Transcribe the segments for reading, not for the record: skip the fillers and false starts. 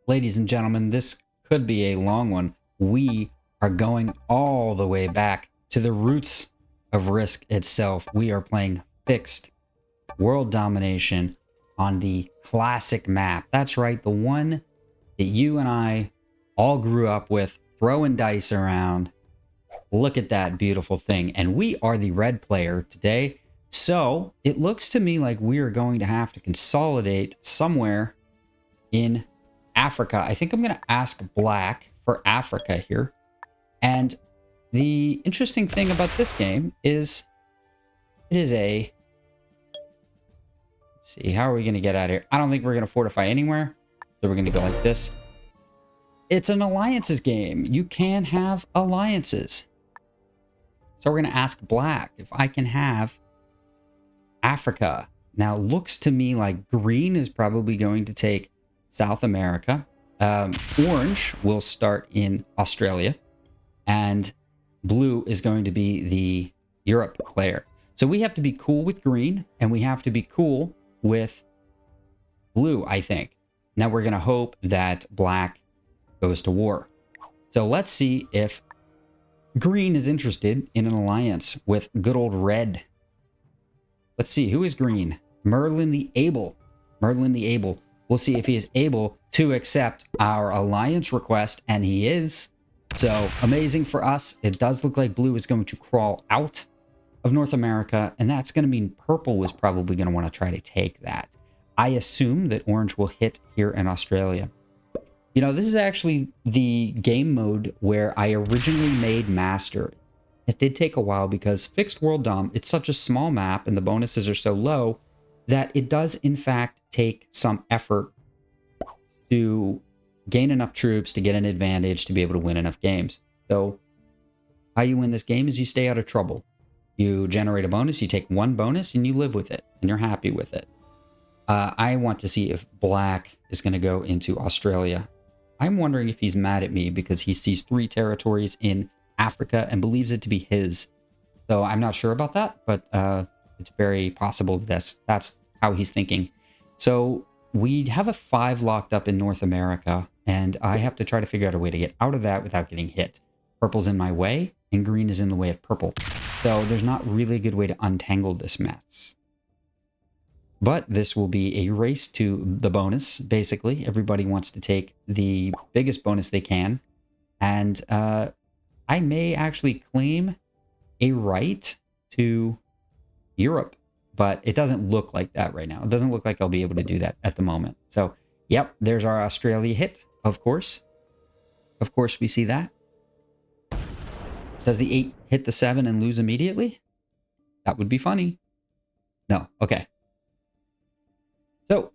Ladies and gentlemen, this could be a long one. We are going all the way back to the roots of Risk itself. We are playing fixed world domination on the classic map. That's right, the one that you and I all grew up with, throwing dice around. Look at that beautiful thing. And we are the red player today. So it looks to me like we are going to have to consolidate somewhere in Africa. I think I'm going to ask black for Africa here. And the interesting thing about this game is it is a... Let's see, how are we going to get out of here? I don't think we're going to fortify anywhere. So we're going to go like this. It's an alliances game. You can have alliances. So we're going to ask black if I can have Africa. Now, looks to me like green is probably going to take South America. Orange will start in Australia. And blue is going to be the Europe player. So we have to be cool with green, and we have to be cool with blue, I think. Now we're going to hope that black goes to war. So let's see if green is interested in an alliance with good old red. Let's see, who is green? Merlin the Able. Merlin the Able. We'll see if he is able to accept our alliance request, and he is. So amazing for us. It does look like blue is going to crawl out of North America, and that's going to mean purple is probably going to want to try to take that. I assume that orange will hit here in Australia. You know, this is actually the game mode where I originally made Master. It did take a while because Fixed World Dom, it's such a small map and the bonuses are so low that it does in fact take some effort to gain enough troops to get an advantage to be able to win enough games. So how you win this game is you stay out of trouble. You generate a bonus, you take one bonus and you live with it and you're happy with it. I want to see if black is going to go into Australia. I'm wondering if he's mad at me because he sees 3 territories in Africa and believes it to be his. So I'm not sure about that, but it's very possible that's how he's thinking. So we have a 5 locked up in North America, and I have to try to figure out a way to get out of that without getting hit. Purple's in my way, and green is in the way of purple. So there's not really a good way to untangle this mess. But this will be a race to the bonus, basically. Everybody wants to take the biggest bonus they can. And I may actually claim a right to Europe, but it doesn't look like that right now. It doesn't look like I'll be able to do that at the moment. So, yep, there's our Australia hit, of course. Of course, we see that. Does the 8 hit the 7 and lose immediately? That would be funny. No, okay. So,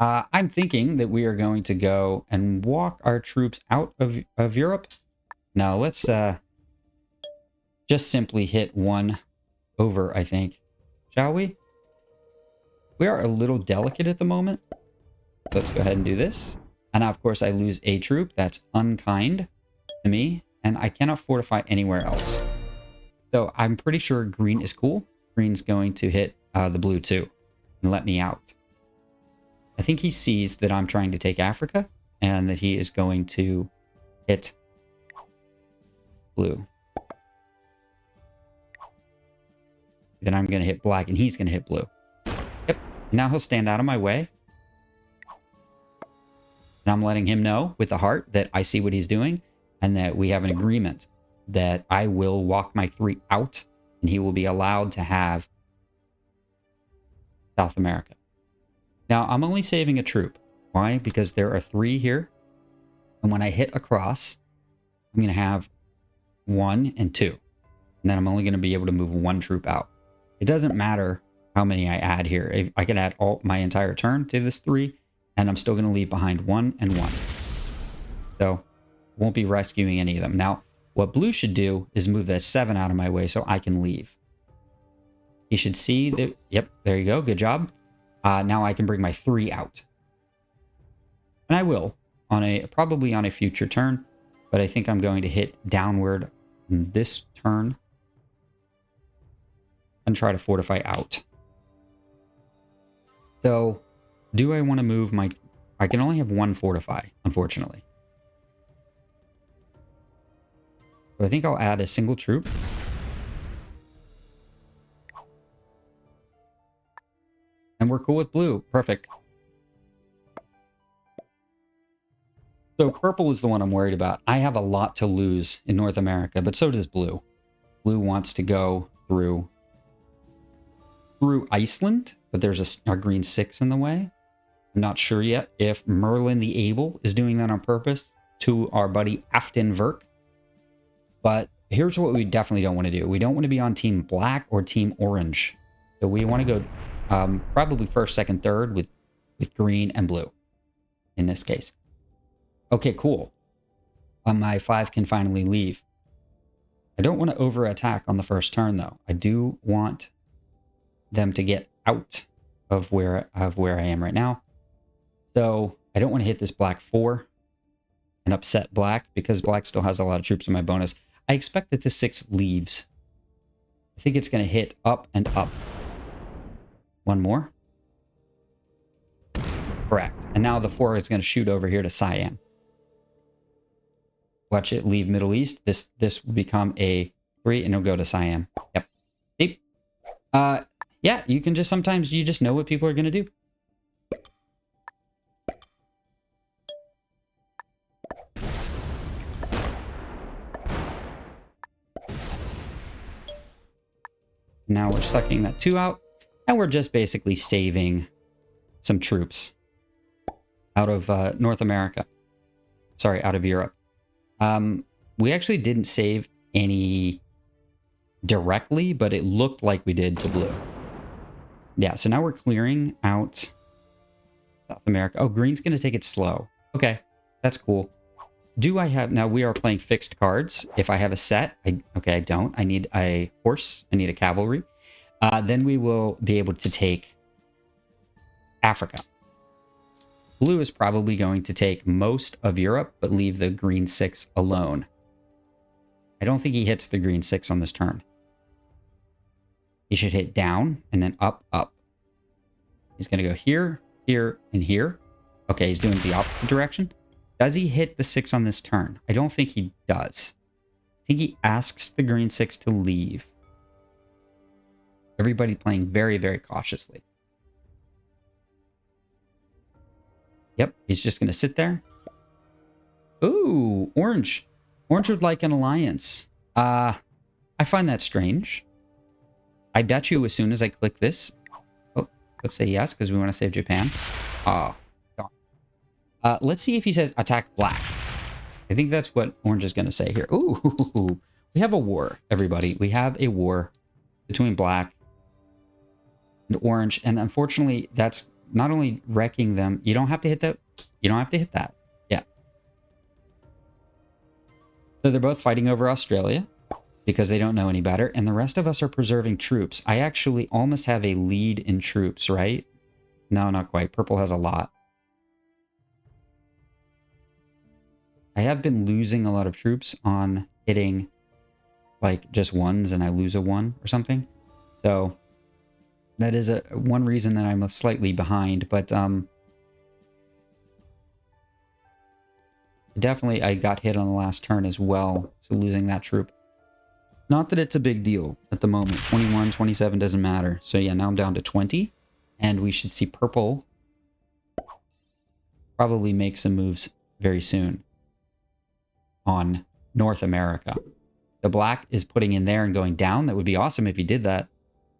I'm thinking that we are going to go and walk our troops out of Europe. Now, let's just simply hit 1 over, I think. Shall we? We are a little delicate at the moment. Let's go ahead and do this. And now, of course, I lose a troop. That's unkind to me. And I cannot fortify anywhere else. So I'm pretty sure green is cool. Green's going to hit the blue too and let me out. I think he sees that I'm trying to take Africa and that he is going to hit blue. Then I'm going to hit black and he's going to hit blue. Yep. Now he'll stand out of my way. And I'm letting him know with the heart that I see what he's doing and that we have an agreement that I will walk my 3 out and he will be allowed to have South America. Now, I'm only saving a troop. Why? Because there are 3 here. And when I hit across, I'm going to have 1 and 2. And then I'm only going to be able to move 1 troop out. It doesn't matter how many I add here. I can add my entire turn to this 3, and I'm still going to leave behind 1 and 1. So, won't be rescuing any of them. Now, what blue should do is move that 7 out of my way so I can leave. He should see that, yep, there you go, good job. Now I can bring my 3 out. And I will, probably on a future turn, but I think I'm going to hit downward this turn and try to fortify out. So, do I want to move my I can only have one fortify, unfortunately. So I think I'll add a single troop. And we're cool with blue. Perfect. So purple is the one I'm worried about. I have a lot to lose in North America, but so does blue. Blue wants to go through Iceland, but there's a green 6 in the way. I'm not sure yet if Merlin the Able is doing that on purpose to our buddy Afton Verk. But here's what we definitely don't want to do. We don't want to be on team black or team orange. So we want to go probably first, second, third with green and blue in this case. Okay, cool. My 5 can finally leave. I don't want to over attack on the first turn though. I do want them to get out of where I am right now. So I don't want to hit this black 4 and upset black because black still has a lot of troops in my bonus. I expect that this 6 leaves. I think it's going to hit up and up. One more. Correct. And now the 4 is going to shoot over here to Siam. Watch it leave Middle East. This will become a 3 and it'll go to Siam. Yep. See? Yeah, you can just sometimes you just know what people are going to do. Now we're sucking that 2 out, and we're just basically saving some troops out of North America. Sorry, out of Europe. We actually didn't save any directly, but it looked like we did to blue. Yeah, so now we're clearing out South America. Oh, green's going to take it slow. Okay, that's cool. Do I have... Now, we are playing fixed cards. If I have a set... Okay, I don't. I need a horse. I need a cavalry. Then we will be able to take Africa. Blue is probably going to take most of Europe, but leave the green 6 alone. I don't think he hits the green 6 on this turn. He should hit down and then up, up. He's going to go here, here, and here. Okay, he's doing the opposite direction. Does he hit the 6 on this turn? I don't think he does. I think he asks the green 6 to leave. Everybody playing very, very cautiously. Yep, he's just going to sit there. Ooh, orange. Orange would like an alliance. I find that strange. I bet you as soon as I click this... Oh, let's say yes, because we want to save Japan. Oh, darn. Let's see if he says attack black. I think that's what orange is going to say here. Ooh, we have a war, everybody. We have a war between black and orange. And unfortunately, that's not only wrecking them. You don't have to hit that. You don't have to hit that. Yeah. So they're both fighting over Australia because they don't know any better. And the rest of us are preserving troops. I actually almost have a lead in troops, right? No, not quite. Purple has a lot. I have been losing a lot of troops on hitting like just ones and I lose a 1 or something. So that is one reason that I'm slightly behind, but definitely I got hit on the last turn as well, so losing that troop. Not that it's a big deal at the moment. 21, 27 doesn't matter. So yeah, now I'm down to 20, and we should see purple probably make some moves very soon on North America. The black is putting in there and going down. That would be awesome if he did that.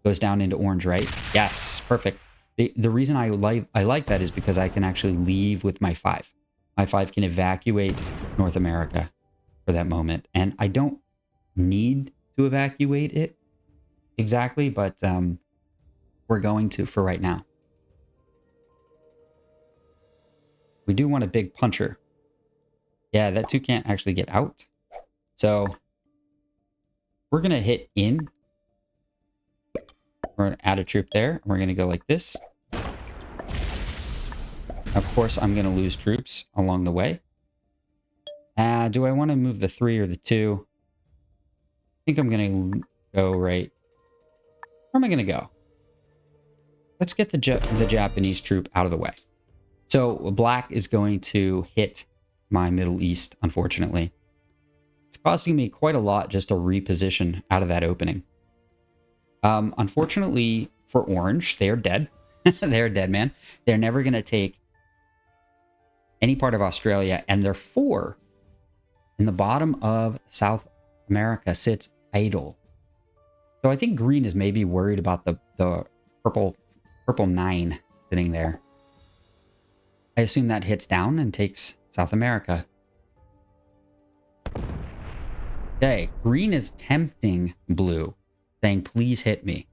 Goes down into orange, right? Yes, perfect. The reason I like that is because I can actually leave with my 5. My 5 can evacuate North America for that moment. And I don't need to evacuate it exactly, but we're going to for right now. We do want a big puncher. Yeah, that 2 can't actually get out. So we're going to hit in. We're going to add a troop there. We're going to go like this. Of course, I'm going to lose troops along the way. Do I want to move the 3 or the 2? I think I'm going to go right. Where am I going to go? Let's get the Japanese troop out of the way. So black is going to hit my Middle East, unfortunately. It's costing me quite a lot just to reposition out of that opening. Unfortunately for orange, they are dead. They're dead, man. They're never going to take any part of Australia, and their 4 in the bottom of South America sits idle. So I think green is maybe worried about the purple 9 sitting there. I assume that hits down and takes South America. Okay, green is tempting blue, saying, please hit me.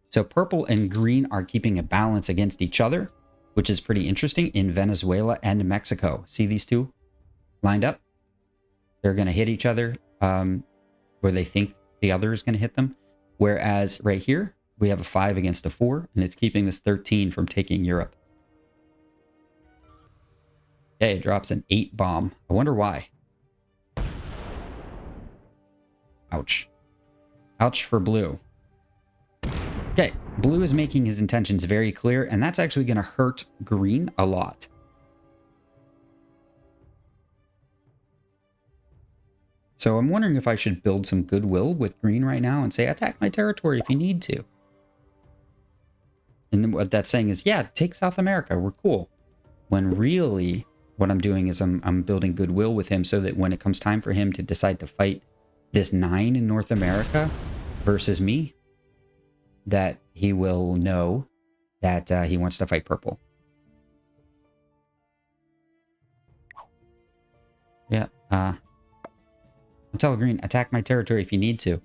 So purple and green are keeping a balance against each other, which is pretty interesting in Venezuela and Mexico. See these two lined up? They're going to hit each other where they think the other is going to hit them. Whereas right here, we have a 5 against a 4, and it's keeping this 13 from taking Europe. Okay, it drops an 8 bomb. I wonder why. Ouch. Ouch for blue. Okay, blue is making his intentions very clear, and that's actually going to hurt green a lot. So I'm wondering if I should build some goodwill with green right now and say, attack my territory if you need to. And then what that's saying is, yeah, take South America, we're cool. When really, what I'm doing is I'm building goodwill with him so that when it comes time for him to decide to fight this 9 in North America versus me, that he will know that he wants to fight purple. Yeah, I'll tell green, attack my territory if you need to.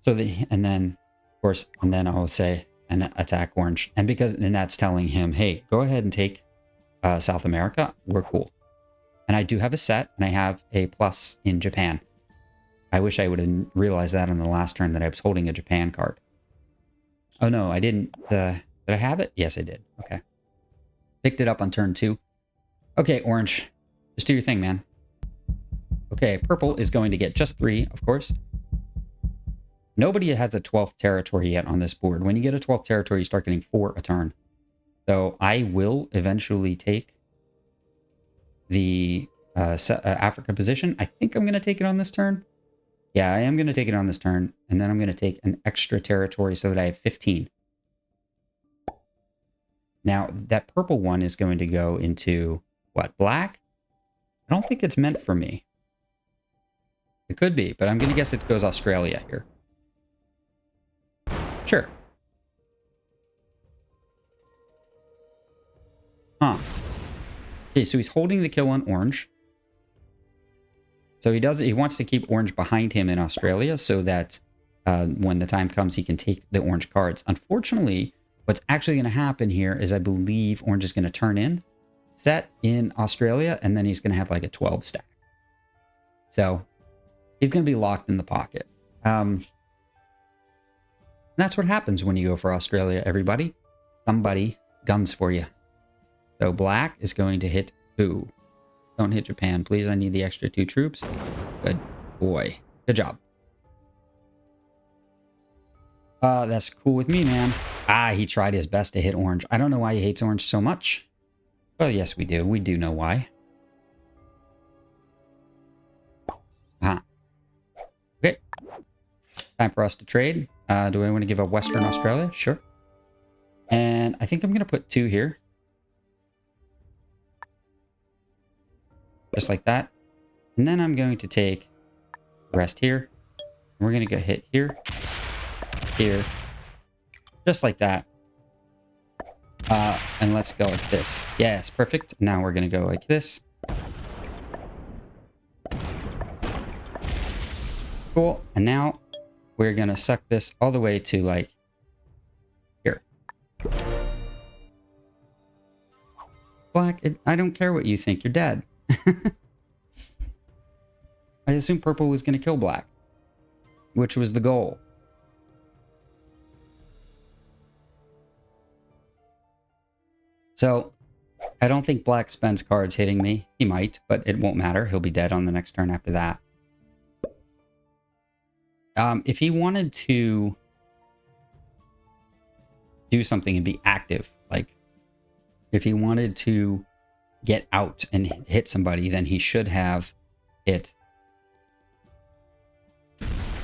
So that, and then, of course, and then I'll say, and attack orange. And that's telling him, hey, go ahead and take South America. We're cool. And I do have a set, and I have a plus in Japan. I wish I would have realized that on the last turn that I was holding a Japan card. Oh, no, I didn't. Did I have it? Yes, I did. Okay. Picked it up on turn 2. Okay, orange. Just do your thing, man. Okay, purple is going to get just 3, of course. Nobody has a 12th territory yet on this board. When you get a 12th territory, you start getting 4 a turn. So I will eventually take the Africa position. I think I'm going to take it on this turn. Yeah, I am going to take it on this turn. And then I'm going to take an extra territory so that I have 15. Now, that purple one is going to go into, what, black? I don't think it's meant for me. It could be, but I'm going to guess it goes Australia here. Sure. Huh. Okay, so he's holding the kill on orange. So he wants to keep orange behind him in Australia so that when the time comes, he can take the orange cards. Unfortunately, what's actually going to happen here is I believe orange is going to turn in, set in Australia, and then he's going to have like a 12 stack. So he's going to be locked in the pocket. That's what happens when you go for Australia, everybody. Somebody guns for you. So black is going to hit who? Don't hit Japan, please. I need the extra 2 troops. Good boy. Good job. That's cool with me, man. He tried his best to hit orange. I don't know why he hates orange so much. Well, yes, we do. We do know why. Okay. Time for us to trade. Do I want to give a Western Australia? Sure. And I think I'm going to put 2 here. Just like that. And then I'm going to take the rest here. We're going to go hit here. Here. Just like that. And let's go like this. Yes, perfect. Now we're going to go like this. Cool. And now we're going to suck this all the way to like here. Black, I don't care what you think. You're dead. I assumed purple was going to kill black, which was the goal. So I don't think black spends cards hitting me. He might, but it won't matter. He'll be dead on the next turn after that. If he wanted to do something and be active, like If he wanted to get out and hit somebody, then he should have hit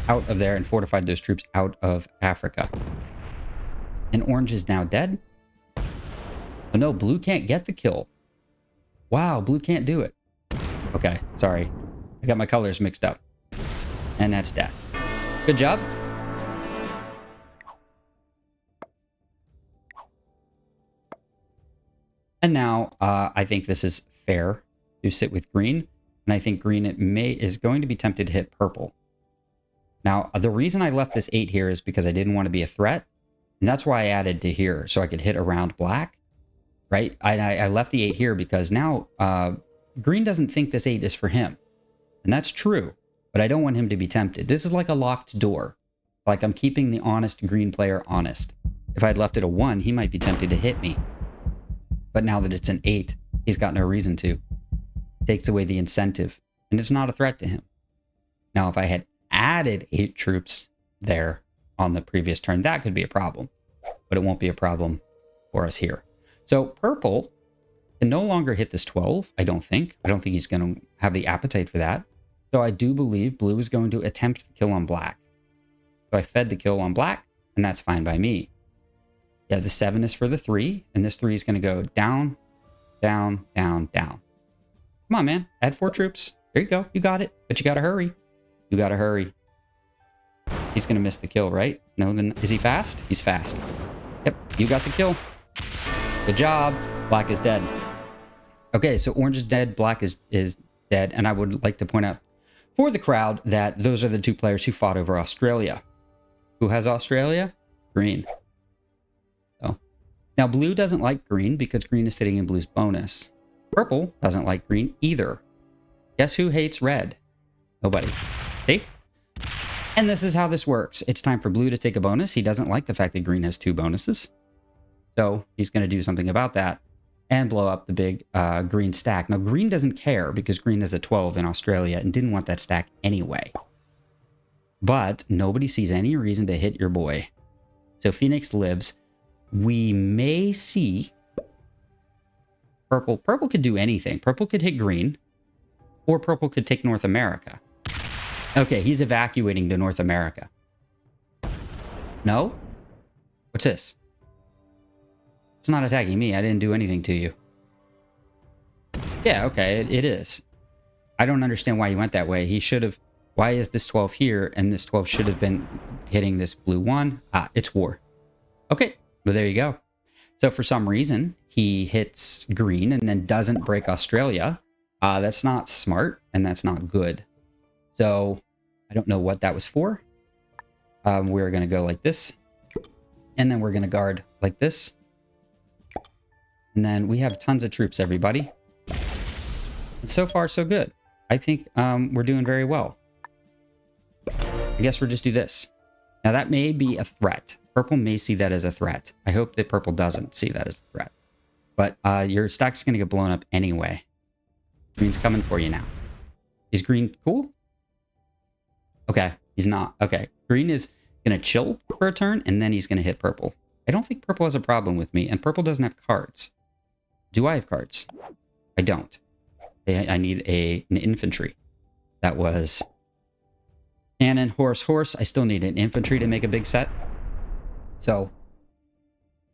out of there and fortified those troops out of Africa. And orange is now dead. Oh no, blue can't get the kill. Wow, blue can't do it. Okay, sorry. I got my colors mixed up. And that's death. Good job. And now I think this is fair to sit with green. And I think green is going to be tempted to hit purple. Now, the reason I left this 8 here is because I didn't want to be a threat. And that's why I added to here, so I could hit around black. Right? I left the 8 here because now green doesn't think this 8 is for him. And that's true. But I don't want him to be tempted. This is like a locked door. Like I'm keeping the honest green player honest. If I'd left it a 1, he might be tempted to hit me. But now that it's an 8, he's got no reason to. It takes away the incentive. And it's not a threat to him. Now, if I had added 8 troops there on the previous turn, that could be a problem. But it won't be a problem for us here. So purple can no longer hit this 12, I don't think. I don't think he's going to have the appetite for that. So I do believe blue is going to attempt the kill on black. So I fed the kill on black, and that's fine by me. Yeah, the 7 is for the 3, and this 3 is going to go down, down, down, down. Come on, man. Add 4 troops. There you go. You got it. But you got to hurry. You got to hurry. He's going to miss the kill, right? No, then is he fast? He's fast. Yep, you got the kill. Good job. Black is dead. Okay, so orange is dead. Black is dead. And I would like to point out for the crowd that those are the 2 players who fought over Australia. Who has Australia? Green. So now blue doesn't like green because green is sitting in blue's bonus. Purple doesn't like green either. Guess who hates red? Nobody. See? And this is how this works. It's time for blue to take a bonus. He doesn't like the fact that green has 2 bonuses. So he's going to do something about that and blow up the big green stack. Now, green doesn't care because green has a 12 in Australia and didn't want that stack anyway. But nobody sees any reason to hit your boy. So Phoenix lives. We may see purple. Purple could do anything. Purple could hit green, or purple could take North America. Okay, he's evacuating to North America. No? What's this? It's not attacking me. I didn't do anything to you. Yeah, okay, it is. I don't understand why he went that way. He should have... Why is this 12 here, and this 12 should have been hitting this blue 1? Ah, it's war. Okay, well, there you go. So for some reason, he hits green and then doesn't break Australia. That's not smart, and that's not good. So I don't know what that was for. We're going to go like this. And then we're going to guard like this. And then we have tons of troops, everybody. And so far, so good. I think we're doing very well. I guess we'll just do this. Now, that may be a threat. Purple may see that as a threat. I hope that purple doesn't see that as a threat. But your stack's going to get blown up anyway. Green's coming for you now. Is green cool? Okay, he's not. Okay, green is going to chill for a turn, and then he's going to hit purple. I don't think purple has a problem with me, and purple doesn't have cards. Do I have cards? I don't. I need an infantry. That was cannon, horse, horse. I still need an infantry to make a big set. So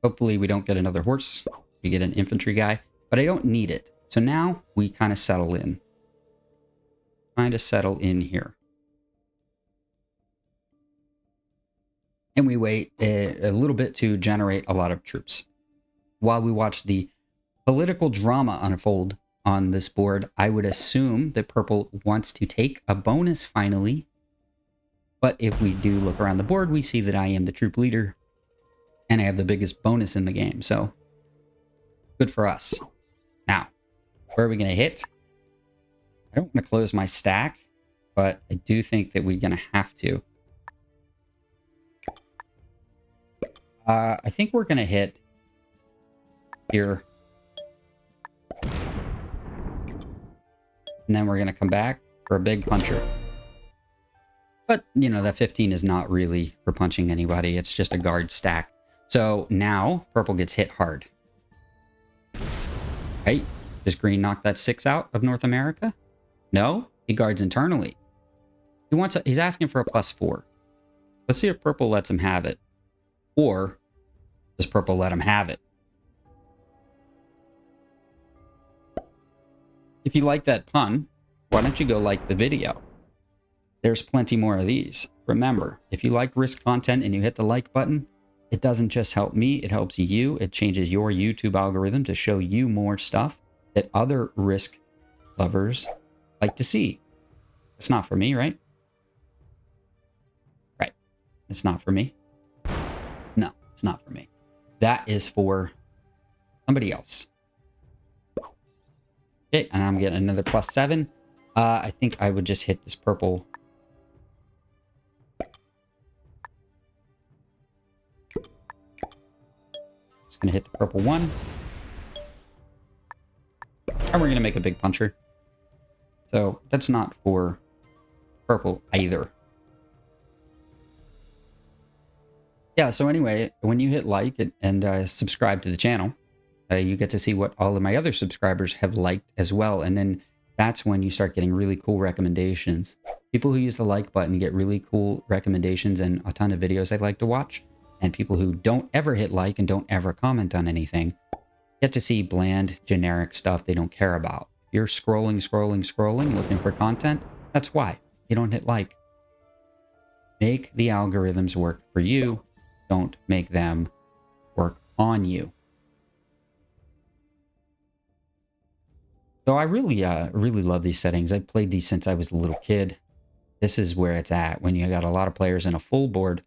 hopefully we don't get another horse. We get an infantry guy, but I don't need it. So now we kind of settle in. Kind of settle in here. And we wait a little bit to generate a lot of troops. While we watch the political drama unfold on this board, I would assume that purple wants to take a bonus finally. But if we do look around the board, we see that I am the troop leader. And I have the biggest bonus in the game, so good for us. Now, where are we going to hit? I don't want to close my stack, but I do think that we're going to have to. I think we're going to hit here. And then we're going to come back for a big puncher. But, you know, that 15 is not really for punching anybody. It's just a guard stack. So now purple gets hit hard. Hey, does green knock that 6 out of North America? No, he guards internally. He's asking for a +4. Let's see if purple lets him have it. Or does purple let him have it? If you like that pun, why don't you go like the video? There's plenty more of these. Remember, if you like Risk content and you hit the like button, it doesn't just help me, it helps you. It changes your YouTube algorithm to show you more stuff that other Risk lovers like to see. It's not for me, right? Right. It's not for me. No, it's not for me. That is for somebody else. Okay, and I'm getting another +7. I think I would just hit this purple. Just gonna hit the purple 1. And we're gonna make a big puncher. So that's not for purple either. Yeah, so anyway, when you hit like and subscribe to the channel, you get to see what all of my other subscribers have liked as well. And then that's when you start getting really cool recommendations. People who use the like button get really cool recommendations and a ton of videos they like to watch. And people who don't ever hit like and don't ever comment on anything get to see bland, generic stuff they don't care about. If you're scrolling, looking for content, that's why you don't hit like. Make the algorithms work for you. Don't make them work on you. So I really love these settings. I've played these since I was a little kid. This is where it's at when you got a lot of players in a full board.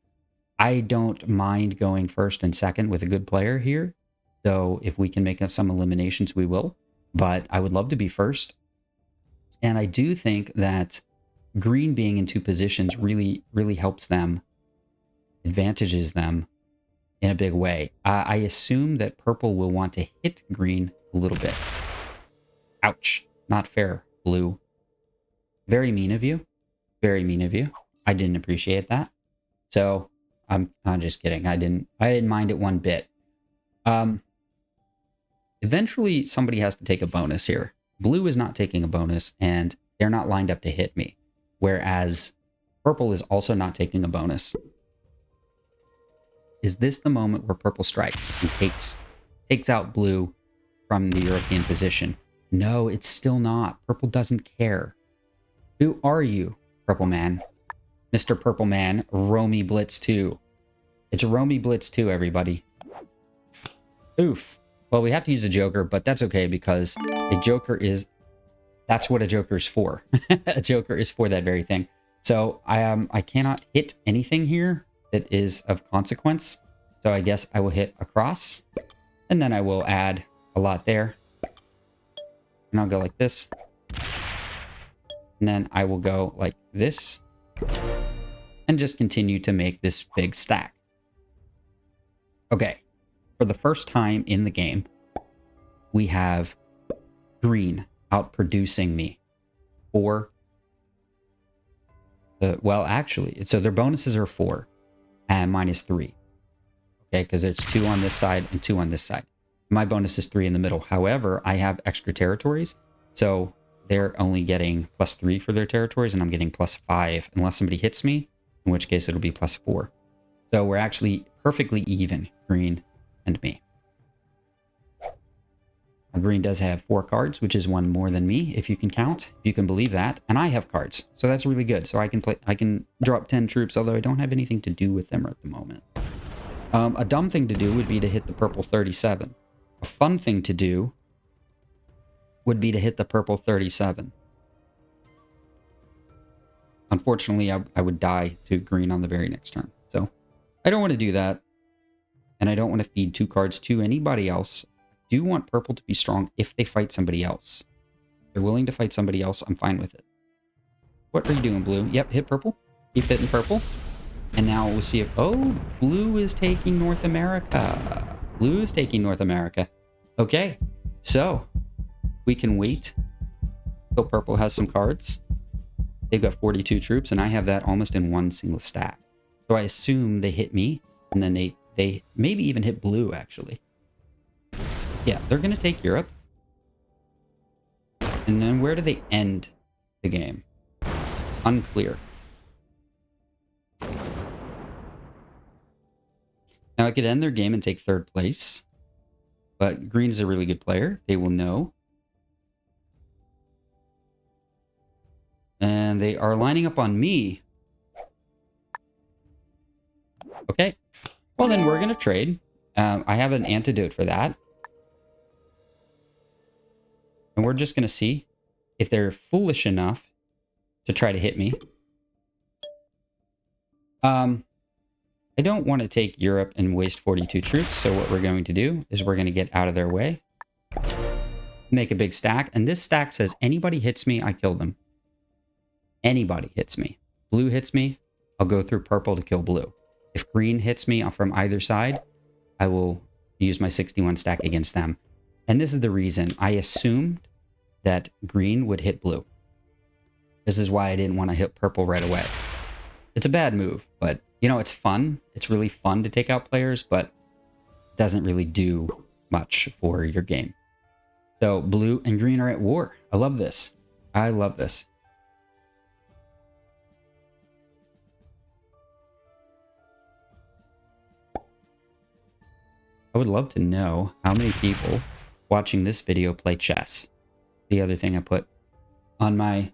I don't mind going first and second with a good player here. So if we can make some eliminations, we will. But I would love to be first. And I do think that green being in 2 positions really helps them, advantages them in a big way. I assume that purple will want to hit green a little bit. Ouch. Not fair, blue. Very mean of you. Very mean of you. I didn't appreciate that. So I'm just kidding. I didn't mind it one bit. Eventually somebody has to take a bonus here. Blue is not taking a bonus and they're not lined up to hit me. Whereas purple is also not taking a bonus. Is this the moment where purple strikes and takes out blue from the European position? No, it's still not. Purple doesn't care. Who are you, Purple Man? Mr. Purple Man, Romy Blitz 2. It's Romy Blitz 2, everybody. Oof. Well, we have to use a Joker, but that's okay because a Joker is... That's what a Joker is for. A Joker is for that very thing. So I cannot hit anything here that is of consequence. So I guess I will hit across. And then I will add a lot there. And I'll go like this. And then I will go like this. And just continue to make this big stack. Okay. For the first time in the game, we have green outproducing me. Well, actually, so their bonuses are 4 and mine is 3. Okay, because it's 2 on this side and 2 on this side. My bonus is 3 in the middle. However, I have extra territories, so they're only getting +3 for their territories, and I'm getting +5 unless somebody hits me, in which case it'll be +4. So we're actually perfectly even, green and me. Now, green does have 4 cards, which is 1 more than me, if you can count, if you can believe that. And I have cards, so that's really good. So I can draw up 10 troops, although I don't have anything to do with them at the moment. A dumb thing to do would be to hit the purple 37. A fun thing to do would be to hit the purple 37. Unfortunately, I would die to green on the very next turn. So I don't want to do that. And I don't want to feed 2 cards to anybody else. I do want purple to be strong if they fight somebody else. If they're willing to fight somebody else, I'm fine with it. What are you doing, blue? Yep, hit purple. Keep hitting purple. And now we'll see if... Oh, blue is taking North America. Blue is taking North America. Okay, so we can wait till purple has some cards. They've got 42 troops, and I have that almost in one single stack. So I assume they hit me, and then they maybe even hit blue, actually. Yeah, they're going to take Europe. And then where do they end the game? Unclear. Now I could end their game and take third place, but green is a really good player. They will know. And they are lining up on me. Okay. Well, then we're going to trade. I have an antidote for that. And we're just going to see if they're foolish enough to try to hit me. I don't want to take Europe and waste 42 troops. So what we're going to do is we're going to get out of their way. Make a big stack. And this stack says anybody hits me, I kill them. Anybody hits me. Blue hits me, I'll go through purple to kill blue. If green hits me from either side, I will use my 61 stack against them. And this is the reason I assumed that green would hit blue. This is why I didn't want to hit purple right away. It's a bad move, but you know, it's fun. It's really fun to take out players, but it doesn't really do much for your game. So blue and green are at war. I love this. I love this. I would love to know how many people watching this video play chess. The other thing I put on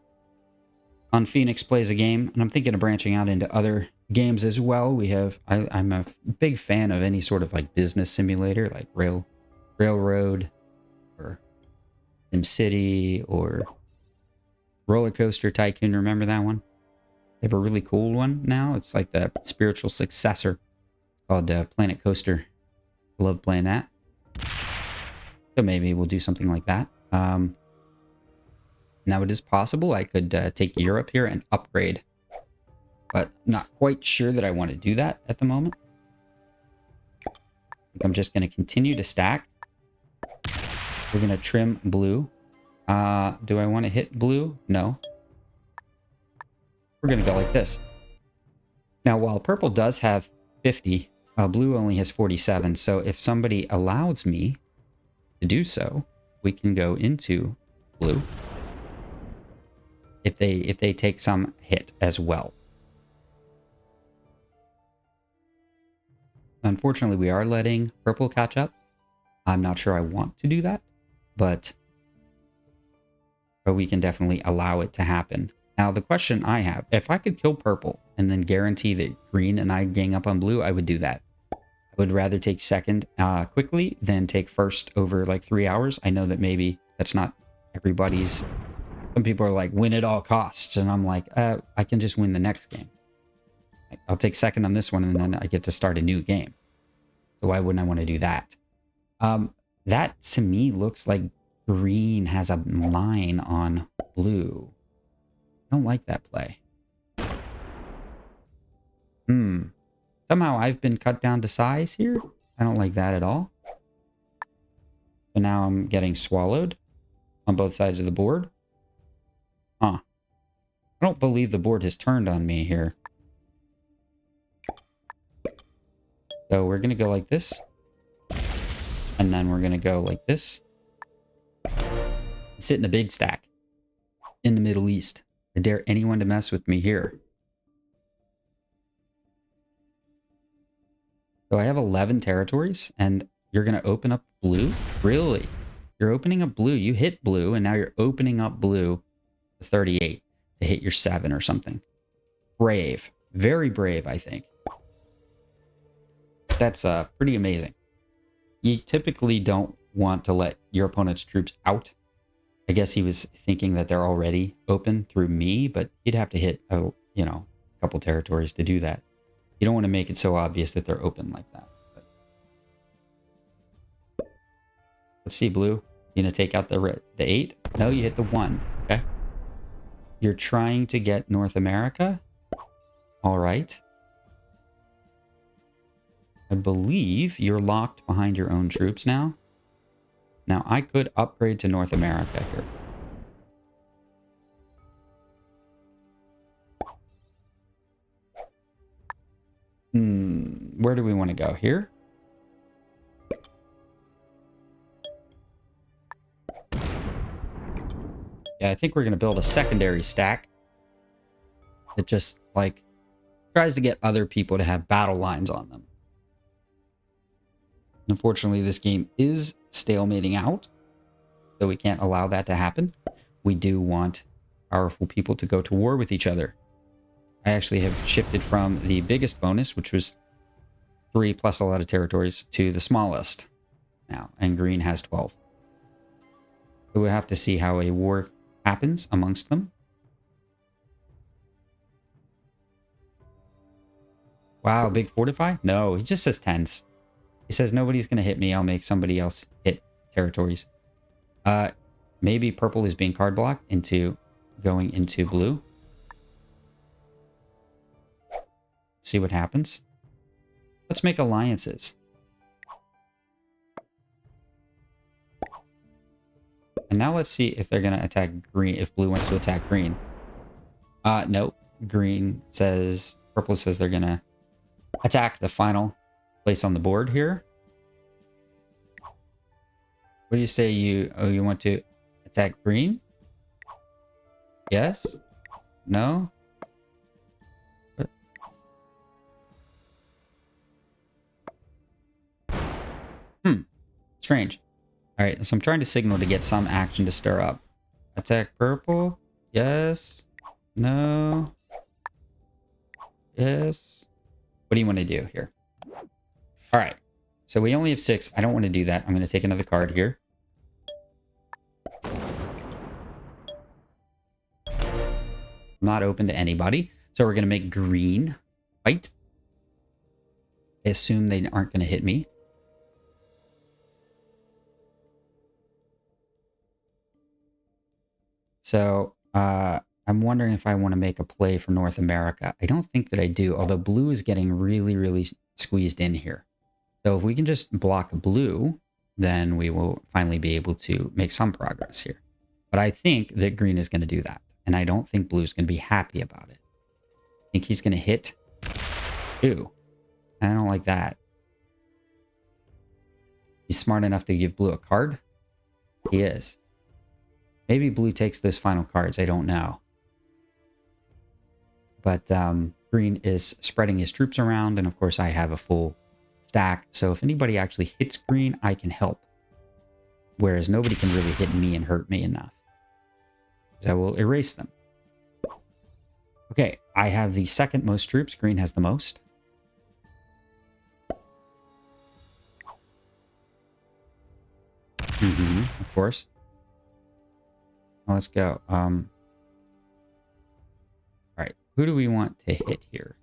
Phoenix Plays a Game, and I'm thinking of branching out into other games as well. I'm a big fan of any sort of like business simulator, like Railroad or SimCity or Roller Coaster Tycoon. Remember that one? They have a really cool one now. It's like the spiritual successor called Planet Coaster. I love playing that. So maybe we'll do something like that. Now it is possible I could take Europe here and upgrade. But not quite sure that I want to do that at the moment. I think I'm just going to continue to stack. We're going to trim blue. Do I want to hit blue? No. We're going to go like this. Now, while purple does have 50, blue only has 47. So if somebody allows me to do so, we can go into blue. If they take some hit as well. Unfortunately, we are letting purple catch up. I'm not sure I want to do that, but we can definitely allow it to happen. Now, the question I have, if I could kill purple and then guarantee that green and I gang up on blue, I would do that. I would rather take second quickly than take first over like 3 hours. I know that maybe that's not everybody's. Some people are like, win at all costs. And I'm like, I can just win the next game. I'll take second on this one, and then I get to start a new game. So why wouldn't I want to do that? That, to me, looks like green has a line on blue. I don't like that play. Somehow I've been cut down to size here. I don't like that at all. So now I'm getting swallowed on both sides of the board. Huh. I don't believe the board has turned on me here. So we're going to go like this. And then we're going to go like this. Sit in a big stack. In the Middle East. I dare anyone to mess with me here. So I have 11 territories. And you're going to open up blue? Really? You're opening up blue. You hit blue. And now you're opening up blue to 38 to hit your 7 or something. Brave. Very brave, I think. That's pretty amazing. You typically don't want to let your opponent's troops out. I guess he was thinking that they're already open through me, but you'd have to hit a couple territories to do that. You don't want to make it so obvious that they're open like that. But let's see, blue. You gonna take out the 8? No, you hit the 1. Okay. You're trying to get North America. All right. I believe you're locked behind your own troops now. Now, I could upgrade to North America here. Where do we want to go? Here? Yeah, I think we're going to build a secondary stack that just, like, tries to get other people to have battle lines on them. Unfortunately, this game is stalemating out, so we can't allow that to happen. We do want powerful people to go to war with each other. I actually have shifted from the biggest bonus, which was 3 plus a lot of territories, to the smallest now, and green has 12. So we'll have to see how a war happens amongst them. Wow, big fortify? No, he just says tens. He says nobody's going to hit me. I'll make somebody else hit territories. Maybe purple is being card blocked into going into blue. See what happens. Let's make alliances. And now let's see if they're going to attack green, if blue wants to attack green. Nope. Green says, purple says they're going to attack the final place on the board here. What do you say? You want to attack green? Yes? No? Strange. All right, so I'm trying to signal to get some action to stir up. Attack purple? Yes? No? Yes? What do you want to do here? All right, so we only have 6. I don't want to do that. I'm going to take another card here. Not open to anybody. So we're going to make green fight. I assume they aren't going to hit me. So I'm wondering if I want to make a play for North America. I don't think that I do, although blue is getting really, really squeezed in here. So if we can just block blue, then we will finally be able to make some progress here. But I think that green is going to do that. And I don't think blue is going to be happy about it. I think he's going to hit 2. I don't like that. He's smart enough to give blue a card. He is. Maybe blue takes those final cards. I don't know. But green is spreading his troops around. And of course, I have a full stack. So if anybody actually hits green, I can help. Whereas nobody can really hit me and hurt me enough. So I will erase them. Okay, I have the second most troops. Green has the most. Of course. Well, let's go. All right, who do we want to hit here?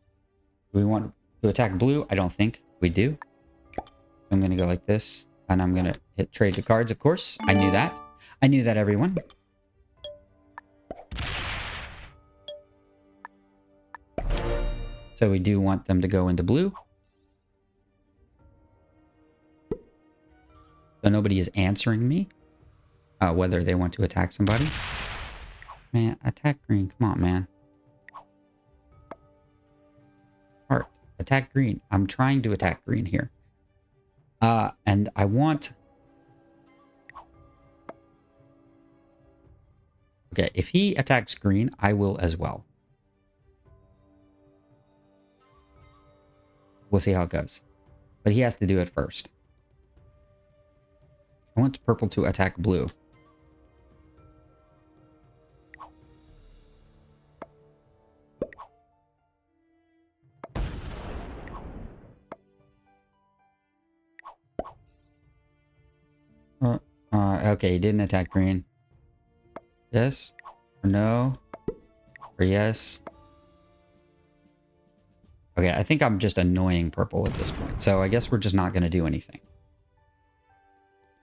Do we want to attack blue? I don't think we do. I'm going to go like this, and I'm going to hit trade the cards, of course. I knew that. I knew that, everyone. So we do want them to go into blue. So nobody is answering me. Whether they want to attack somebody. Man, attack green. Come on, man. Heart. Attack green. I'm trying to attack green here. And I want... Okay, if he attacks green, I will as well. We'll see how it goes. But he has to do it first. I want purple to attack blue. Okay, he didn't attack green. Yes? Or no? Or yes? Okay, I think I'm just annoying purple at this point. So I guess we're just not going to do anything.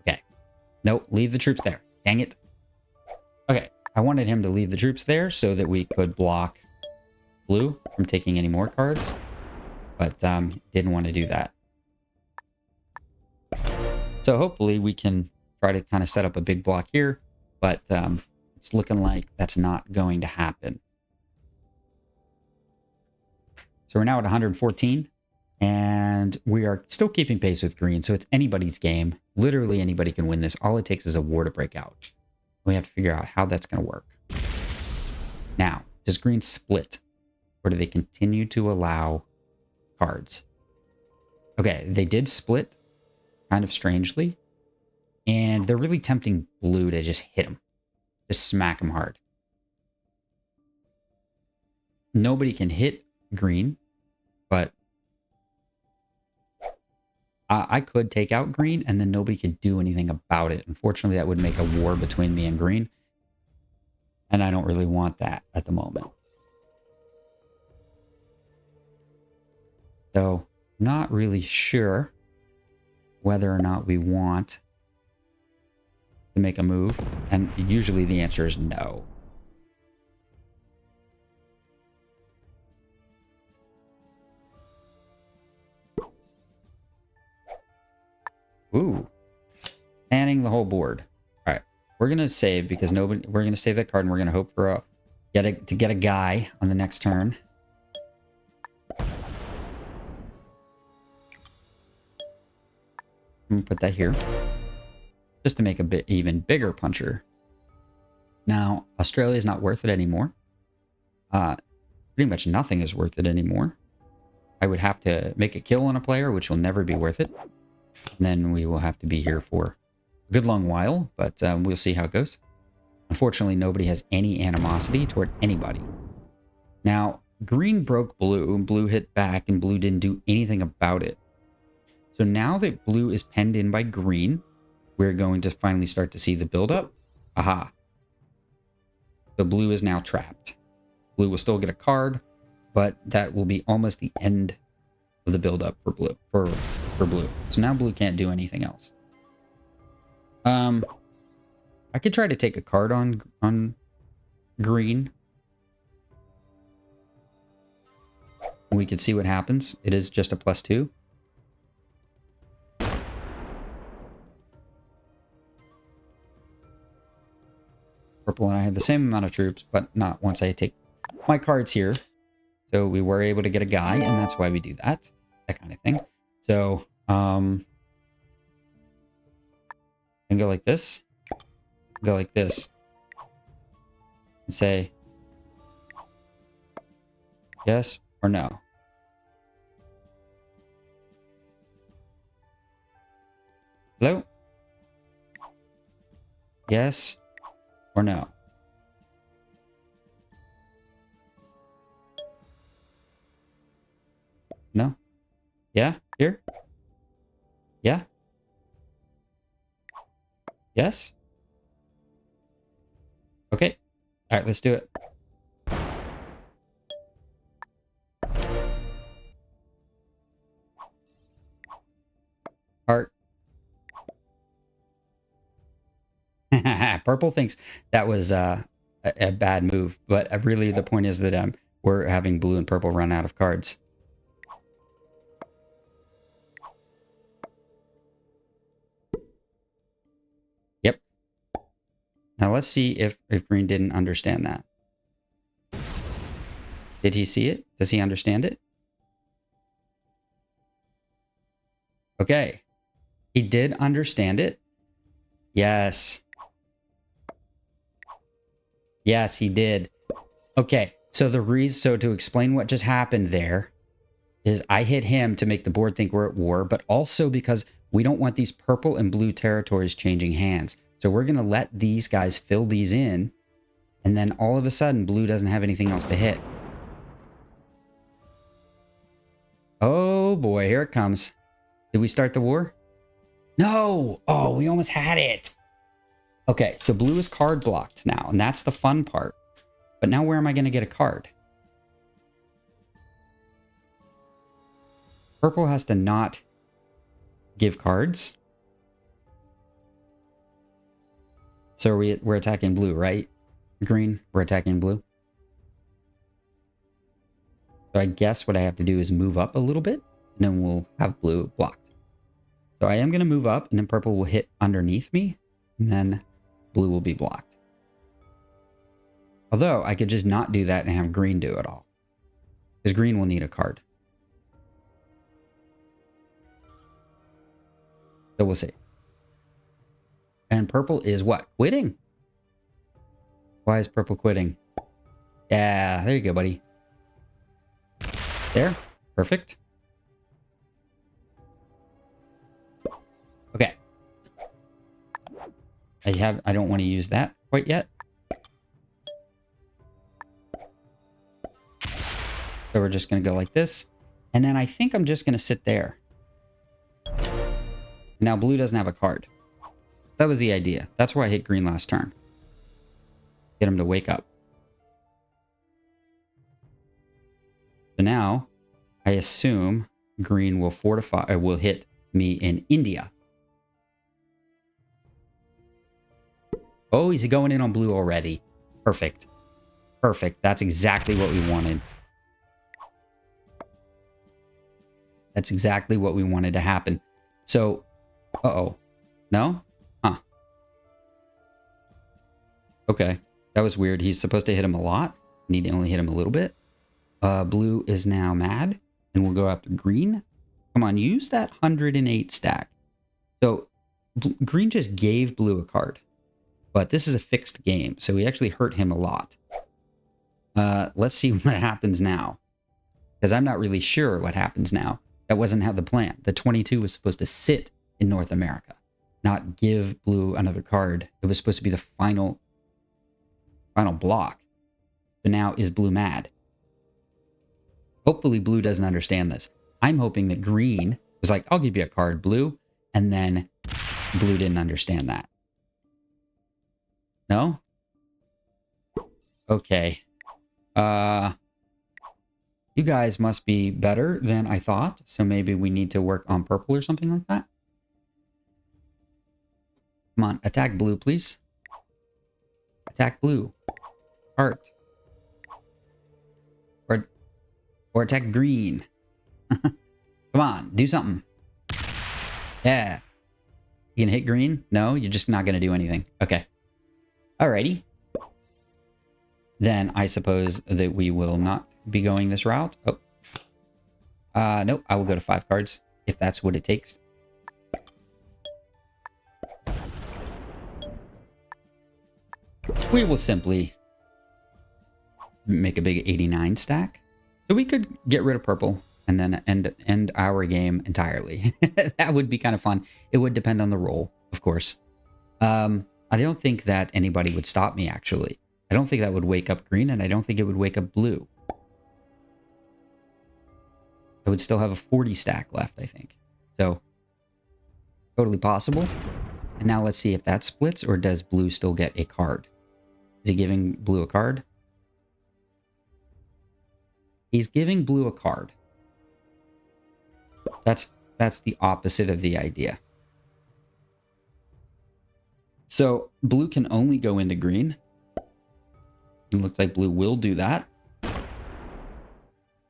Okay. Nope, leave the troops there. Dang it. Okay, I wanted him to leave the troops there so that we could block blue from taking any more cards. But didn't want to do that. So hopefully we can try to kind of set up a big block here. But it's looking like that's not going to happen. So we're now at 114. And we are still keeping pace with green. So it's anybody's game. Literally anybody can win this. All it takes is a war to break out. We have to figure out how that's going to work. Now, does green split? Or do they continue to allow cards? Okay, they did split kind of strangely. And they're really tempting blue to just hit them. Just smack them hard. Nobody can hit green, but I could take out green and then nobody could do anything about it. Unfortunately, that would make a war between me and green. And I don't really want that at the moment. So, not really sure whether or not we want to make a move. And usually the answer is no. Ooh. Panning the whole board. All right. We're going to save because we're going to save that card and we're going to hope for to get a guy on the next turn. I'm going to put that here. Just to make a bit even bigger puncher. Now, Australia is not worth it anymore. Pretty much nothing is worth it anymore. I would have to make a kill on a player, which will never be worth it. And then we will have to be here for a good long while, but we'll see how it goes. Unfortunately, nobody has any animosity toward anybody. Now, green broke blue, and blue hit back, and blue didn't do anything about it. So now that blue is penned in by green, we're going to finally start to see the buildup. Aha. So blue is now trapped. Blue will still get a card, but that will be almost the end of the buildup for blue. For blue. So now blue can't do anything else. I could try to take a card on green. We could see what happens. It is just a +2. Purple and I have the same amount of troops, but not once I take my cards here. So we were able to get a guy, and that's why we do that. That kind of thing. So, and go like this. Go like this. And say yes or no. Hello? Yes or no? No? Yeah? Here? Yeah? Yes? Okay. All right, let's do it. Heart. Purple thinks that was a bad move, but really the point is that we're having blue and purple run out of cards. Yep. Now let's see if green didn't understand that. Did he see it? Does he understand it? Okay. He did understand it. Yes. Yes, he did. Okay. So to explain what just happened there is I hit him to make the board think we're at war, but also because we don't want these purple and blue territories changing hands. So we're going to let these guys fill these in, and then all of a sudden, blue doesn't have anything else to hit. Oh boy, here it comes. Did we start the war? No! Oh, we almost had it. Okay, so blue is card blocked now, and that's the fun part. But now where am I going to get a card? Purple has to not give cards. So we're attacking blue, right? Green, we're attacking blue. So I guess what I have to do is move up a little bit, and then we'll have blue blocked. So I am going to move up, and then purple will hit underneath me, and then blue will be blocked. Although I could just not do that and have green do it all. Because green will need a card. So we'll see. And purple is what? Quitting. Why is purple quitting? Yeah, there you go, buddy. There. Perfect. Okay. I don't want to use that quite yet. So we're just going to go like this. And then I think I'm just going to sit there. Now blue doesn't have a card. That was the idea. That's why I hit green last turn. Get him to wake up. So now I assume green will fortify, or will hit me in India. Oh, he's going in on blue already. Perfect. Perfect. That's exactly what we wanted. That's exactly what we wanted to happen. So, uh-oh. No? Huh. Okay. That was weird. He's supposed to hit him a lot. Need to only hit him a little bit. Blue is now mad. And we'll go after green. Come on, use that 108 stack. So, green just gave blue a card. But this is a fixed game, so we actually hurt him a lot. Let's see what happens now. Because I'm not really sure what happens now. That wasn't how the plan. The 22 was supposed to sit in North America, not give blue another card. It was supposed to be the final block. So now is blue mad? Hopefully blue doesn't understand this. I'm hoping that green was like, I'll give you a card, blue. And then blue didn't understand that. No? Okay. You guys must be better than I thought. So maybe we need to work on purple or something like that. Come on, attack blue, please. Attack blue. Heart. Or attack green. Come on, do something. Yeah. You gonna hit green? No, you're just not gonna do anything. Okay. Alrighty. Then I suppose that we will not be going this route. Oh. Nope, I will go to 5 cards, if that's what it takes. We will simply make a big 89 stack. So we could get rid of purple and then end our game entirely. That would be kind of fun. It would depend on the roll, of course. I don't think that anybody would stop me, actually. I don't think that would wake up green, and I don't think it would wake up blue. I would still have a 40 stack left, I think. So, totally possible. And now let's see if that splits, or does blue still get a card? Is he giving blue a card? He's giving blue a card. That's the opposite of the idea. So, blue can only go into green. It looks like blue will do that.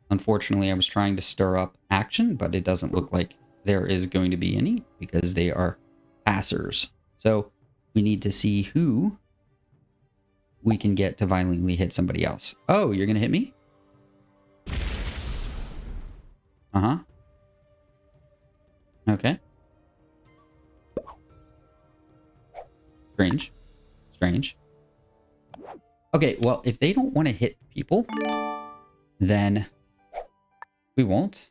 Unfortunately, I was trying to stir up action, but it doesn't look like there is going to be any because they are passers. So, we need to see who we can get to violently hit somebody else. Oh, you're going to hit me? Uh-huh. Okay. Strange. Strange. Okay, well, if they don't want to hit people, then we won't.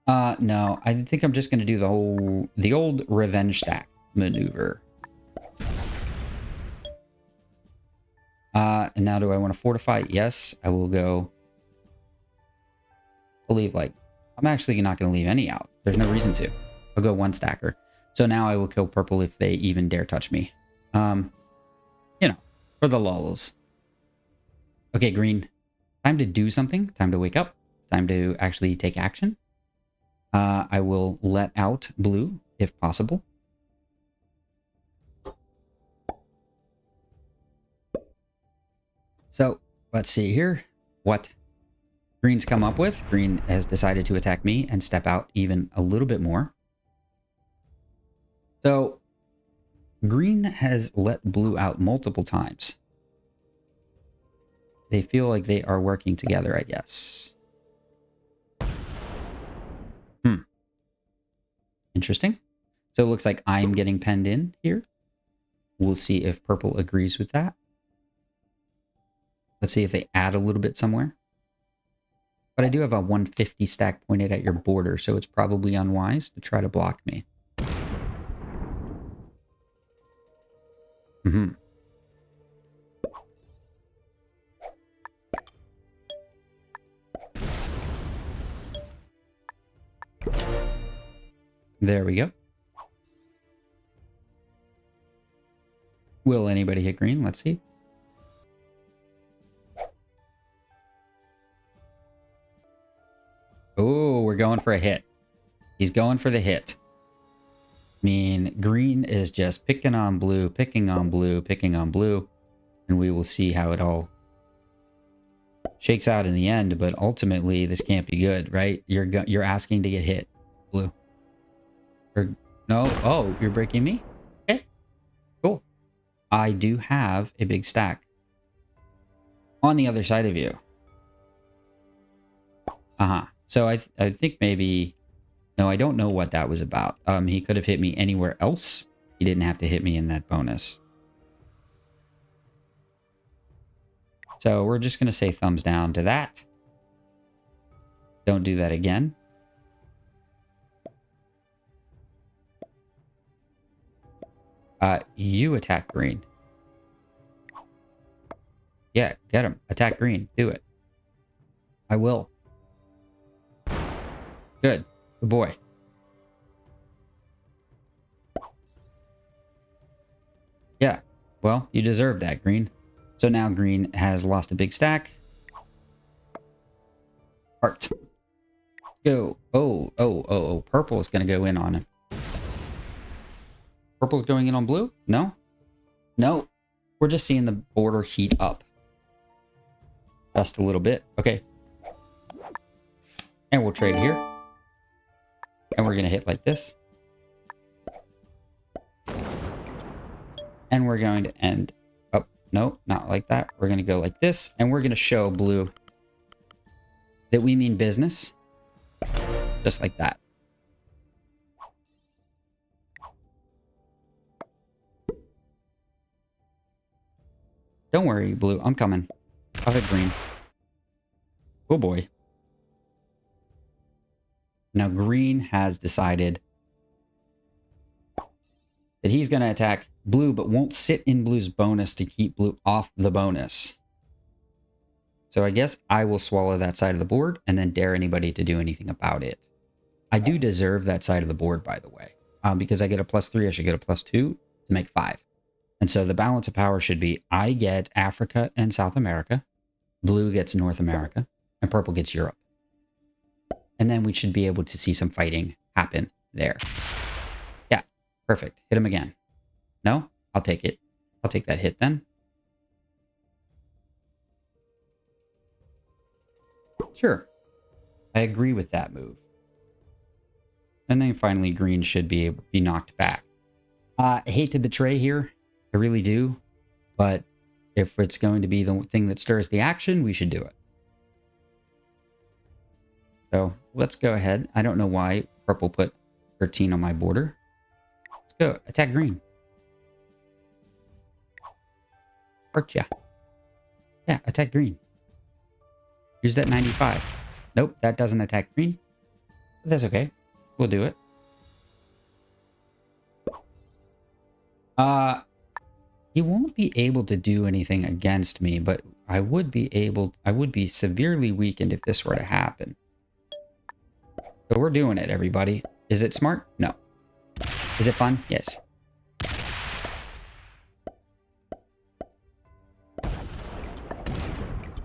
No, I think I'm just going to do the old revenge stack maneuver. And now do I want to fortify? Yes, I will go. I'll leave I'm actually not going to leave any out. There's no reason to. I'll go 1 stacker. So now I will kill purple if they even dare touch me. You know, for the lulls. Okay, green. Time to do something. Time to wake up. Time to actually take action. I will let out blue, if possible. So, let's see here. What green's come up with. Green has decided to attack me and step out even a little bit more. So, green has let blue out multiple times. They feel like they are working together, I guess. Interesting. So it looks like I'm getting penned in here. We'll see if purple agrees with that. Let's see if they add a little bit somewhere. But I do have a 150 stack pointed at your border, so it's probably unwise to try to block me. Mm-hmm. There we go. Will anybody hit green? Let's see. Oh, we're going for a hit. He's going for the hit. I mean, green is just picking on blue, picking on blue, picking on blue. And we will see how it all shakes out in the end. But ultimately, this can't be good, right? You're asking to get hit, blue. Or, no? Oh, you're breaking me? Okay, cool. I do have a big stack on the other side of you. Uh-huh. So I think maybe... No, I don't know what that was about. He could have hit me anywhere else. He didn't have to hit me in that bonus. So we're just going to say thumbs down to that. Don't do that again. You attack green. Yeah, get him. Attack green. Do it. I will. Good. Good boy. Yeah. Well, you deserve that, green. So now green has lost a big stack. Heart. Go. Oh. Purple is going to go in on him. Purple's going in on blue? No? No. We're just seeing the border heat up. Just a little bit. Okay. And we'll trade here. And we're going to hit like this. And we're going to end up. No, not like that. We're going to go like this. And we're going to show blue that we mean business. Just like that. Don't worry, blue. I'm coming. I'll hit green. Oh boy. Now green has decided that he's going to attack blue, but won't sit in blue's bonus to keep blue off the bonus. So I guess I will swallow that side of the board and then dare anybody to do anything about it. I do deserve that side of the board, by the way. Because I get a +3, I should get a +2 to make 5. And so the balance of power should be I get Africa and South America, blue gets North America, and purple gets Europe. And then we should be able to see some fighting happen there. Yeah, perfect. Hit him again. No? I'll take it. I'll take that hit then. Sure. I agree with that move. And then finally green should be able to be knocked back. I hate to betray here. I really do. But if it's going to be the thing that stirs the action, we should do it. So let's go ahead. I don't know why purple put 13 on my border. Let's go. Attack green. Hurt ya. Yeah, attack green. Use that 95. Nope, that doesn't attack green. But that's okay. We'll do it. He won't be able to do anything against me, but I would be severely weakened if this were to happen. So we're doing it, everybody. Is it smart? No. Is it fun? Yes.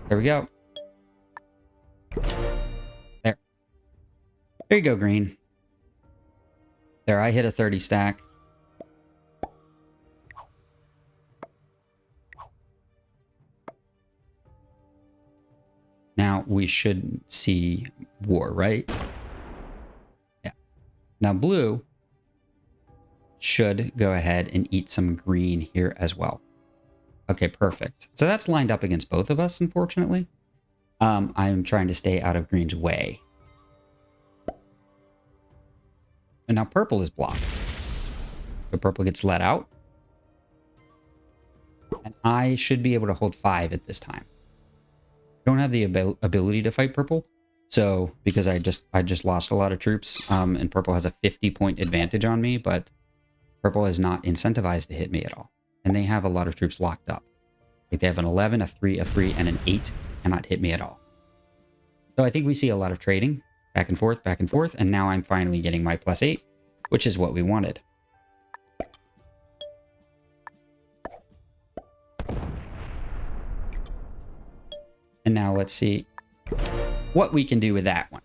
There we go. There. There you go, green. There, I hit a 30 stack. Now we should see war, right? Yeah. Now blue should go ahead and eat some green here as well. Okay, perfect. So that's lined up against both of us, unfortunately. I'm trying to stay out of green's way. And now purple is blocked. So purple gets let out. And I should be able to hold 5 at this time. I don't have the ability to fight purple. So, because I just lost a lot of troops, and purple has a 50-point advantage on me, but purple is not incentivized to hit me at all. And they have a lot of troops locked up. Like they have an 11, a 3, and an 8. They cannot hit me at all. So I think we see a lot of trading, back and forth, and now I'm finally getting my +8, which is what we wanted. And now let's see what we can do with that one.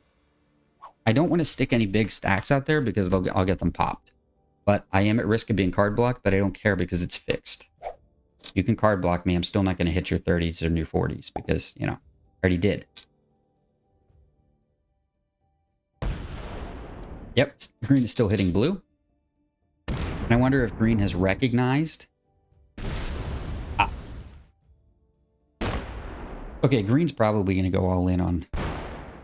I don't want to stick any big stacks out there because I'll get them popped. But I am at risk of being card blocked, but I don't care because it's fixed. You can card block me. I'm still not going to hit your 30s or your 40s because, you know, I already did. Yep, green is still hitting blue. And I wonder if green has recognized. Ah. Okay, green's probably going to go all in on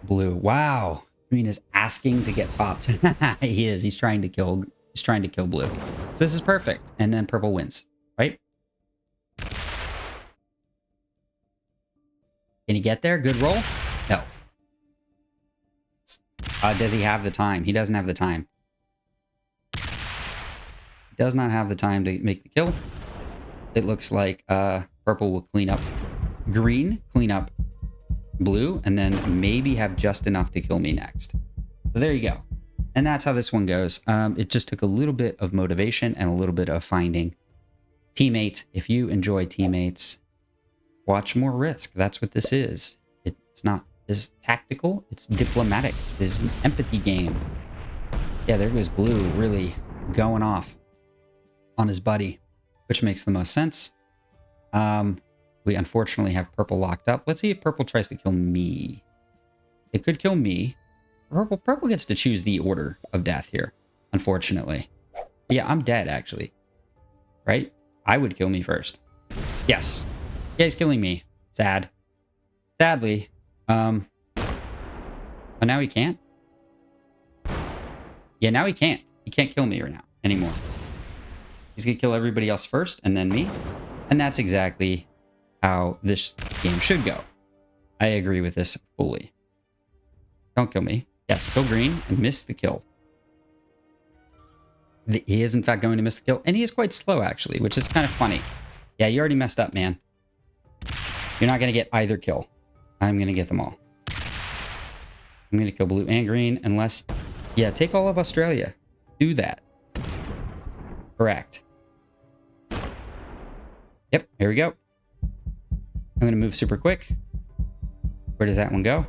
blue. Wow. Green is asking to get popped. He is. He's trying to kill blue. So this is perfect. And then purple wins, right? Can he get there? Good roll? No. Does he have the time? He doesn't have the time. He does not have the time to make the kill. It looks like purple will clean up green, clean up blue, and then maybe have just enough to kill me next. So there you go. And that's how this one goes. It just took a little bit of motivation and a little bit of finding teammates. If you enjoy teammates, watch more Risk. That's what this is. It's not as tactical. It's diplomatic. This is an empathy game. Yeah, there goes blue really going off on his buddy, which makes the most sense. We unfortunately have purple locked up. Let's see if purple tries to kill me. It could kill me. Purple gets to choose the order of death here, unfortunately. Yeah, I'm dead, actually. Right? I would kill me first. Yes. Yeah, he's killing me. Sad. Sadly. But now he can't? Yeah, now he can't. He can't kill me right now anymore. He's gonna kill everybody else first, and then me. And that's exactly how this game should go. I agree with this fully. Don't kill me. Yes, kill green and miss the kill. He is, in fact, going to miss the kill. And he is quite slow, actually, which is kind of funny. Yeah, you already messed up, man. You're not going to get either kill. I'm going to get them all. I'm going to kill blue and green unless... Yeah, take all of Australia. Do that. Correct. Yep, here we go. I'm going to move super quick. Where does that one go?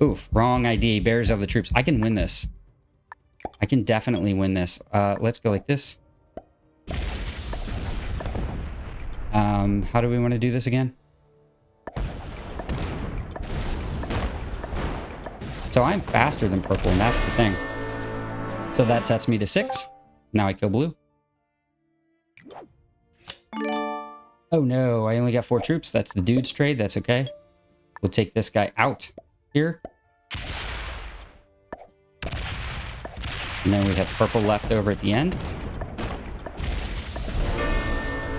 Oof, wrong ID. Bears of the troops. I can win this. I can definitely win this. Let's go like this. How do we want to do this again? So I'm faster than purple, and that's the thing. So that sets me to 6. Now I kill blue. Oh no, I only got 4 troops. That's the dude's trade. That's okay. We'll take this guy out here. And then we have purple left over at the end.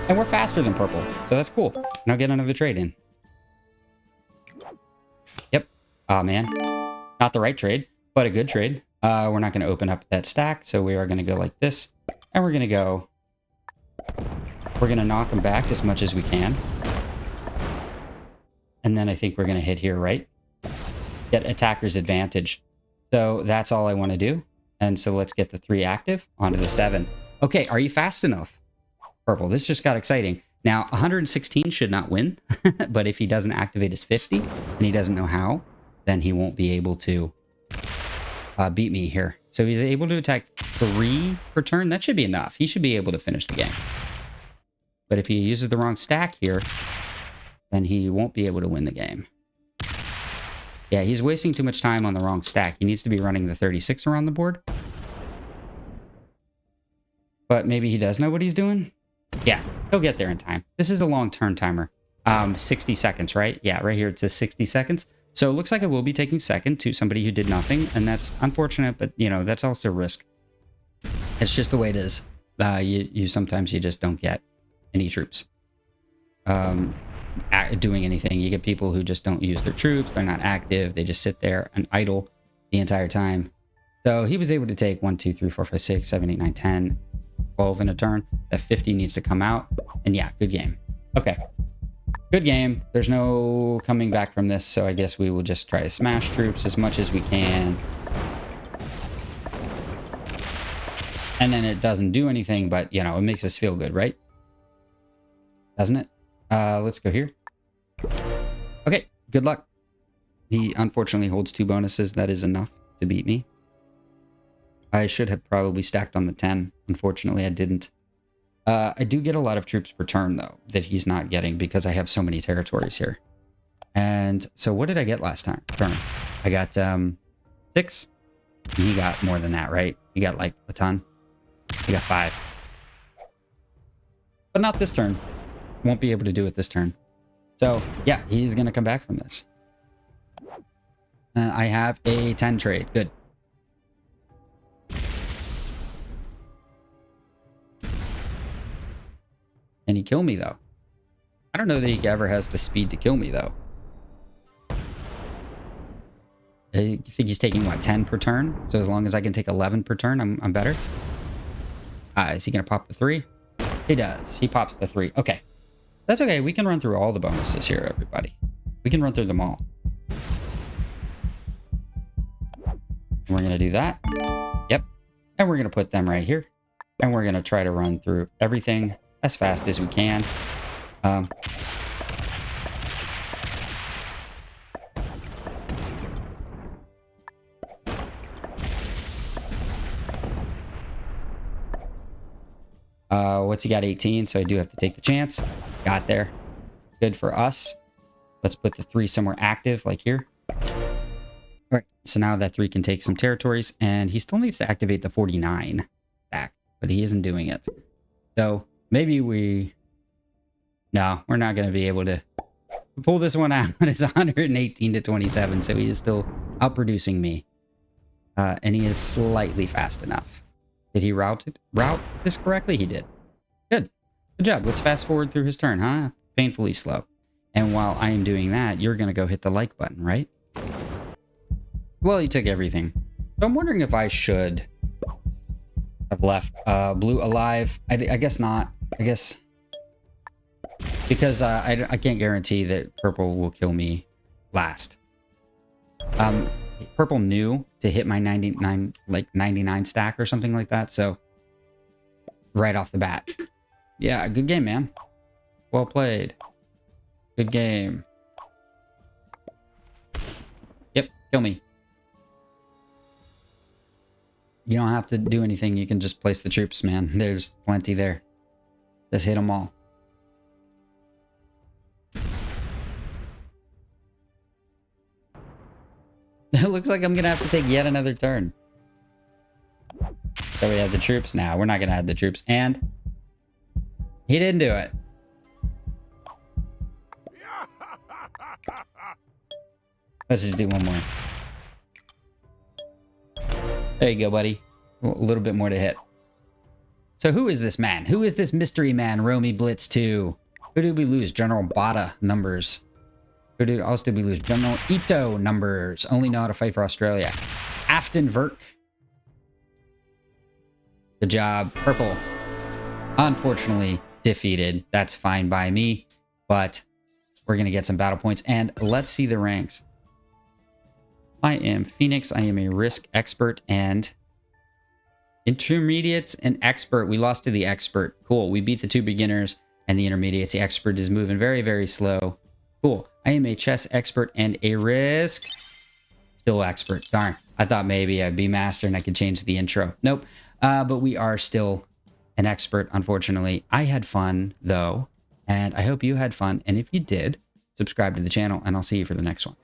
And we're faster than purple, so that's cool. And I'll get another trade in. Yep. Oh man. Not the right trade, but a good trade. We're not going to open up that stack, so we are going to go like this. And we're going to go... We're going to knock them back as much as we can. And then I think we're going to hit here, right? Get attacker's advantage. So that's all I want to do. And so let's get the 3 active onto the 7. Okay, are you fast enough? Purple, this just got exciting. Now, 116 should not win. But if he doesn't activate his 50 and he doesn't know how, then he won't be able to beat me here. So he's able to attack 3 per turn. That should be enough. He should be able to finish the game. But if he uses the wrong stack here, then he won't be able to win the game. Yeah, he's wasting too much time on the wrong stack. He needs to be running the 36 around the board. But maybe he does know what he's doing. Yeah, he'll get there in time. This is a long turn timer. 60 seconds, right? Yeah, right here it says 60 seconds. So it looks like I will be taking second to somebody who did nothing. And that's unfortunate, but, you know, that's also risk. It's just the way it is. Sometimes you just don't get any troops. doing anything. You get people who just don't use their troops. They're not active. They just sit there and idle the entire time. So he was able to take 1, 2, 3, 4, 5, 6, 7, 8, 9, 10, 12 in a turn. That 50 needs to come out. And yeah, good game. Okay. Good game. There's no coming back from this. So I guess we will just try to smash troops as much as we can. And then it doesn't do anything, but, you know, it makes us feel good, right? Doesn't it? Let's go here. Okay, good luck. He unfortunately holds 2 bonuses. That is enough to beat me. I should have probably stacked on the 10. Unfortunately, I didn't. I do get a lot of troops per turn, though, that he's not getting because I have so many territories here. And so what did I get last turn? I got 6. And he got more than that, right? He got like a ton. He got 5. But not this turn. Won't be able to do it this turn. So, yeah, he's going to come back from this. I have a 10 trade. Good. Can he kill me, though? I don't know that he ever has the speed to kill me, though. I think he's taking, what, 10 per turn? So as long as I can take 11 per turn, I'm better. Is he going to pop the 3? He does. He pops the 3. Okay. That's okay. We can run through all the bonuses here, everybody. We can run through them all. We're going to do that. Yep. And we're going to put them right here. And we're going to try to run through everything as fast as we can. What's he got? 18, so I do have to take the chance. Got there. Good for us. Let's put the 3 somewhere active, like here. All right, so now that 3 can take some territories, and he still needs to activate the 49 stack, but he isn't doing it. So maybe we... No, we're not going to be able to pull this one out. It's 118 to 27, so he is still outproducing me. And he is slightly fast enough. Did he route this correctly? He did. Good. Good job. Let's fast forward through his turn, huh? Painfully slow. And while I am doing that, you're going to go hit the like button, right? Well, he took everything. So I'm wondering if I should have left blue alive. I guess not. I guess... Because I can't guarantee that purple will kill me last. Purple knew to hit my 99 stack or something like that. So right off the bat. Yeah, good game, man. Well played. Good game. Yep, kill me. You don't have to do anything. You can just place the troops, man. There's plenty there. Just hit them all. It looks like I'm going to have to take yet another turn. So we have the troops now. We're not going to add the troops. And he didn't do it. Let's just do one more. There you go, buddy. A little bit more to hit. So who is this man? Who is this mystery man, Romy Blitz 2? Who did we lose? General Bada numbers. Who else did we lose? General Ito numbers. Only know how to fight for Australia. Afton Verk. Good job. Purple. Unfortunately defeated. That's fine by me. But we're going to get some battle points. And let's see the ranks. I am Phoenix. I am a risk expert and intermediates and expert. We lost to the expert. Cool. We beat the 2 beginners and the intermediates. The expert is moving very, very slow. Cool. I am a chess expert and a risk. Still expert. Darn. I thought maybe I'd be master and I could change the intro. Nope. But we are still an expert, unfortunately. I had fun, though. And I hope you had fun. And if you did, subscribe to the channel and I'll see you for the next one.